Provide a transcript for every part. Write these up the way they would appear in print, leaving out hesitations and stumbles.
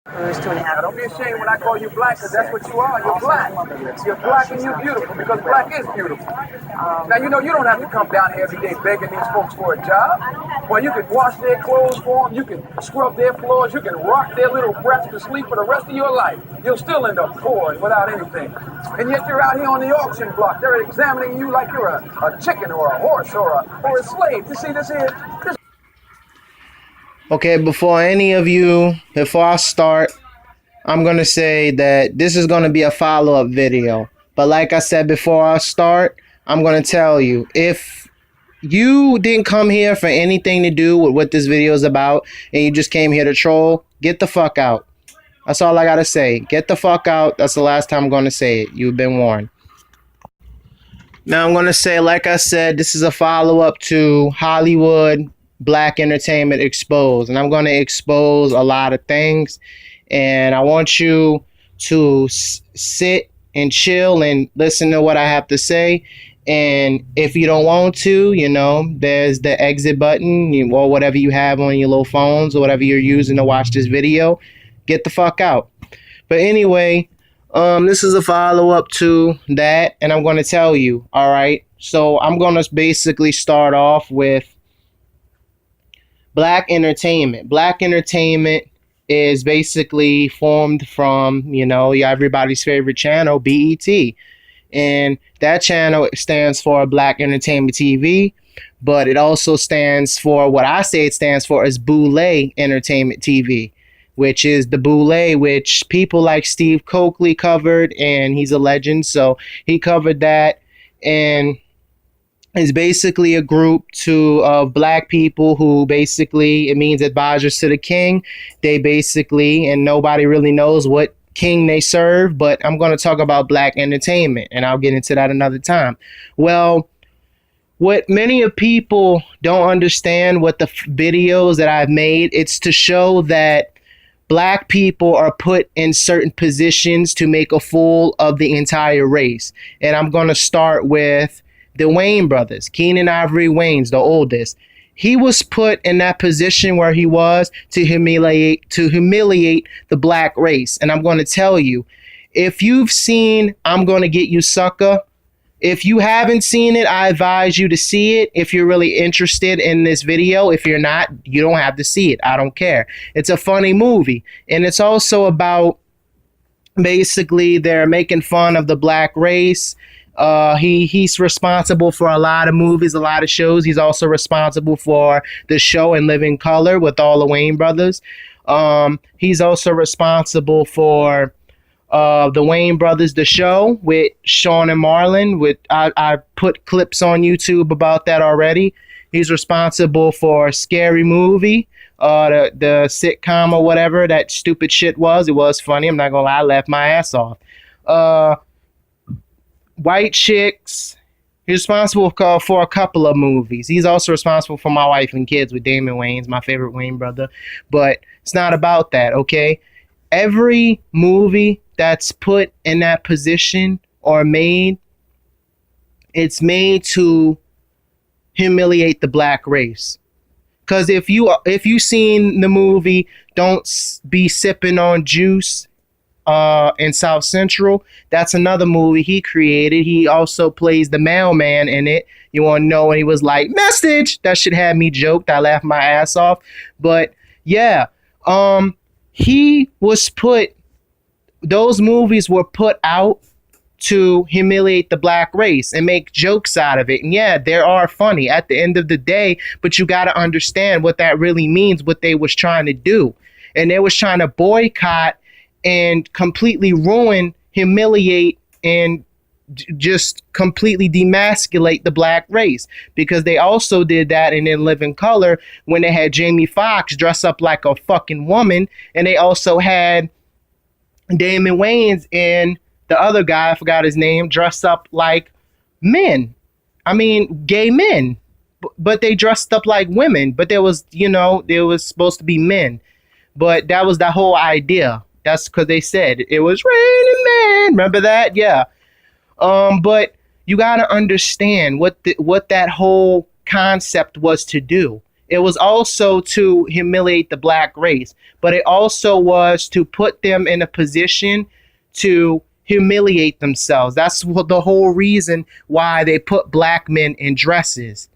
It's 2.5. Now, don't be ashamed when I call you black, because that's what you are. You're black. You're black and you're beautiful, because black is beautiful. Now, you know, you don't have to come down here every day begging these folks for a job. Well, you can wash their clothes for them, you can scrub their floors, you can rock their little breaths to sleep for the rest of your life. You'll still end up poor and without anything. And yet you're out here on the auction block. They're examining you like you're a chicken or a horse or a slave. You see this here? Okay, before I start, I'm going to say that this is going to be a follow-up video. But like I said before I start, I'm going to tell you, if you didn't come here for anything to do with what this video is about, and you just came here to troll, get the fuck out. That's all I got to say. Get the fuck out. That's the last time I'm going to say it. You've been warned. Now I'm going to say, like I said, this is a follow-up to Hollywood Black Entertainment Exposed. And I'm going to expose a lot of things. And I want you to sit and chill and listen to what I have to say. And if you don't want to, you know, there's the exit button or whatever you have on your little phones or whatever you're using to watch this video. Get the fuck out. But anyway, this is a follow-up to that. And I'm going to tell you, all right? So I'm going to basically start off with Black Entertainment. Black Entertainment is basically formed from, you know, everybody's favorite channel, BET. And that channel stands for Black Entertainment TV, but it also stands for, what I say it stands for is Boulay Entertainment TV, which is the Boulay, which people like Steve Coakley covered, and he's a legend, so he covered that. And is basically a group of black people who basically, it means advisors to the king. They basically, and nobody really knows what king they serve, but I'm going to talk about Black Entertainment, and I'll get into that another time. Well, what many of people don't understand, what the videos that I've made, it's to show that black people are put in certain positions to make a fool of the entire race. And I'm going to start with the Wayne brothers, Keenan Ivory Wayans, the oldest. He was put in that position where he was to humiliate the black race. And I'm going to tell you, if you've seen I'm Going to Get You Sucker, if you haven't seen it, I advise you to see it if you're really interested in this video. If you're not, you don't have to see it. I don't care. It's a funny movie. And it's also about, basically, they're making fun of the black race. He's responsible for a lot of movies, a lot of shows. He's also responsible for the show In Living Color with all the Wayne brothers. He's also responsible for the Wayne Brothers, the show with Sean and Marlon. I put clips on YouTube about that already. He's responsible for Scary Movie, the sitcom or whatever that stupid shit was. It was funny. I'm not gonna lie, I laughed my ass off. White Chicks. He's responsible for a couple of movies. He's also responsible for My Wife and Kids with Damon Wayans, my favorite Wayne brother. But it's not about that, okay? Every movie that's put in that position or made, it's made to humiliate the black race. Because if you seen the movie Don't Be Sipping on Juice, in South Central, that's another movie he created. He also plays the mailman in it. You want to know when he was like, message? That shit had me joked. I laughed my ass off. But yeah, he was those movies were put out to humiliate the black race and make jokes out of it. And yeah, they are funny at the end of the day, but you got to understand what that really means, what they was trying to do. And they was trying to boycott and completely ruin, humiliate, and just completely demasculate the black race, because they also did that in In Living Color when they had Jamie Foxx dress up like a fucking woman, and they also had Damon Wayans and the other guy, I forgot his name, dressed up like men. I mean, gay men, but they dressed up like women, but there was, you know, there was supposed to be men, but that was the whole idea. That's because they said it was raining men. Remember that? Yeah. But you got to understand what that whole concept was to do. It was also to humiliate the black race, but it also was to put them in a position to humiliate themselves. That's the whole reason why they put black men in dresses,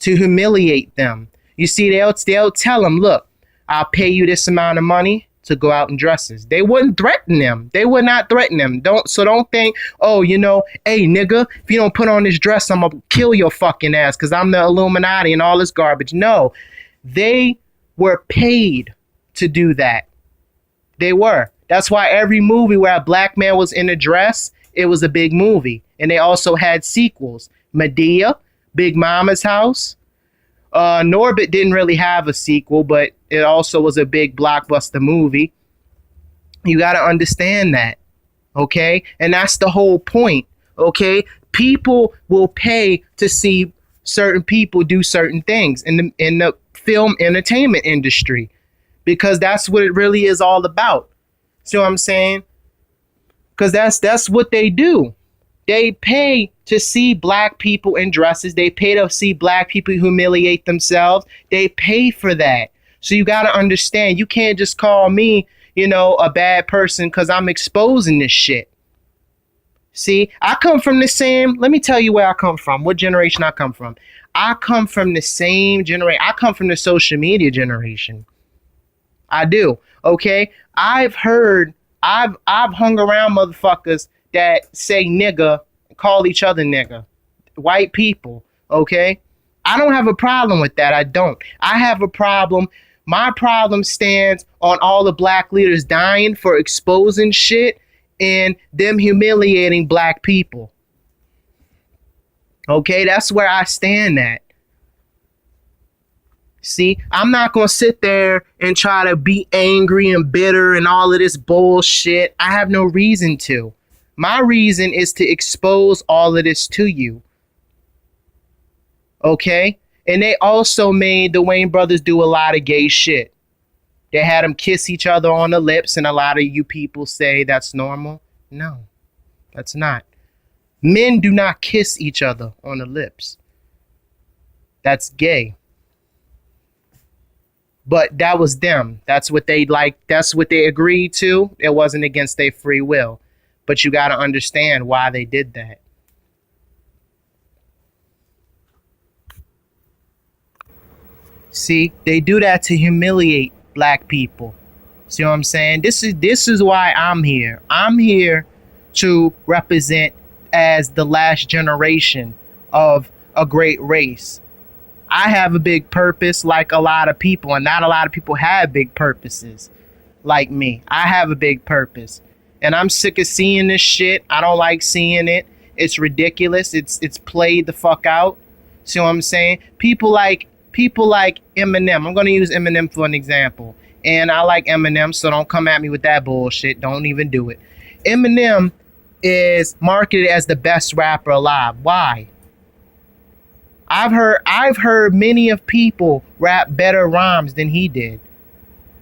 to humiliate them. You see, they'll tell them, look, I'll pay you this amount of money to go out in dresses. They wouldn't threaten them. They would not threaten them. Don't think, oh, hey nigga, if you don't put on this dress, I'm gonna kill your fucking ass because I'm the Illuminati and all this garbage. No, they were paid to do that. They were. That's why every movie where a black man was in a dress, it was a big movie. And they also had sequels. Medea, Big Mama's House. Norbit didn't really have a sequel, but it also was a big blockbuster movie. You got to understand that, okay? And that's the whole point, okay? People will pay to see certain people do certain things in the film entertainment industry because that's what it really is all about. See what I'm saying? Because that's what they do. They pay to see black people in dresses. They pay to see black people humiliate themselves. They pay for that. So you got to understand, you can't just call me, a bad person because I'm exposing this shit. See, I come from the same, let me tell you where I come from, what generation I come from. I come from the same generation. I come from the social media generation. I do. Okay. I've hung around motherfuckers that say nigga, call each other nigga, white people, okay? I don't have a problem with that. I don't. I have a problem. My problem stands on all the black leaders dying for exposing shit and them humiliating black people. Okay, that's where I stand at. See, I'm not going to sit there and try to be angry and bitter and all of this bullshit. I have no reason to. My reason is to expose all of this to you. Okay? And they also made the Wayne brothers do a lot of gay shit. They had them kiss each other on the lips, and a lot of you people say that's normal. No, that's not. Men do not kiss each other on the lips. That's gay. But that was them. That's what they liked. That's what they agreed to. It wasn't against their free will. But you got to understand why they did that. See, they do that to humiliate black people. See what I'm saying? This is why I'm here. I'm here to represent as the last generation of a great race. I have a big purpose like a lot of people, and not a lot of people have big purposes like me. I have a big purpose, and I'm sick of seeing this shit. I don't like seeing it. It's ridiculous. It's played the fuck out. See what I'm saying? People like Eminem. I'm going to use Eminem for an example. And I like Eminem, so don't come at me with that bullshit. Don't even do it. Eminem is marketed as the best rapper alive. Why? I've heard many of people rap better rhymes than he did.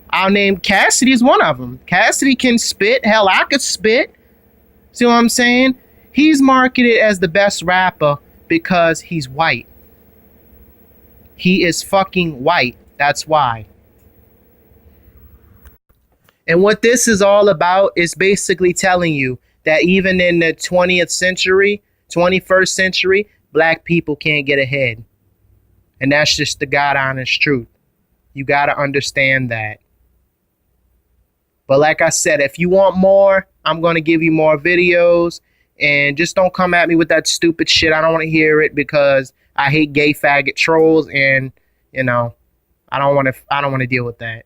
I'll name Cassidy's one of them. Cassidy can spit. Hell, I could spit. See what I'm saying? He's marketed as the best rapper because he's white. He is fucking white. That's why. And what this is all about is basically telling you that even in the 20th century, 21st century, black people can't get ahead. And that's just the God honest truth. You got to understand that. But like I said, if you want more, I'm going to give you more videos. And just don't come at me with that stupid shit. I don't want to hear it because I hate gay faggot trolls. And, I don't want to deal with that.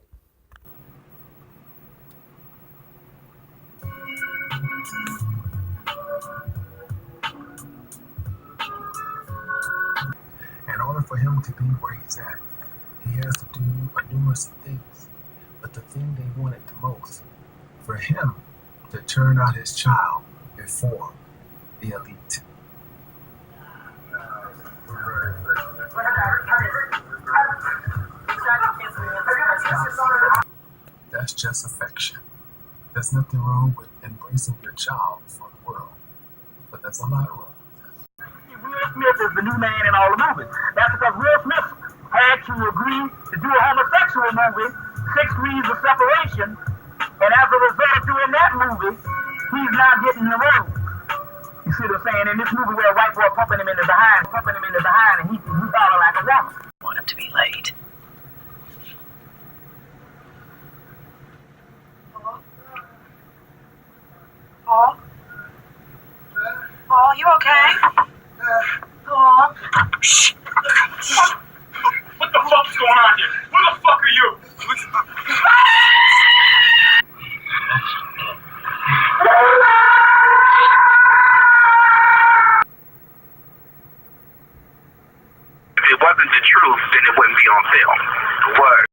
In order for him to be where he's at, he has to do numerous things. But the thing they wanted the most, for him to turn out his child before the elite. That's just affection. There's nothing wrong with embracing your child for the world, but there's a lot wrong with that. Will Smith is the new man in all the movies. That's because Will Smith had to agree to do a homosexual movie, 6 Degrees of Separation, and as a result of doing that movie, he's not getting the role. You see what I'm saying? In this movie where a white boy pumping him in the behind, and he holler like a woman. I want him to be late. Paul? Paul, you okay? Paul? Shh. What the fuck's going on here? Who the fuck are you? If it wasn't the truth, then it wouldn't be on film. The word.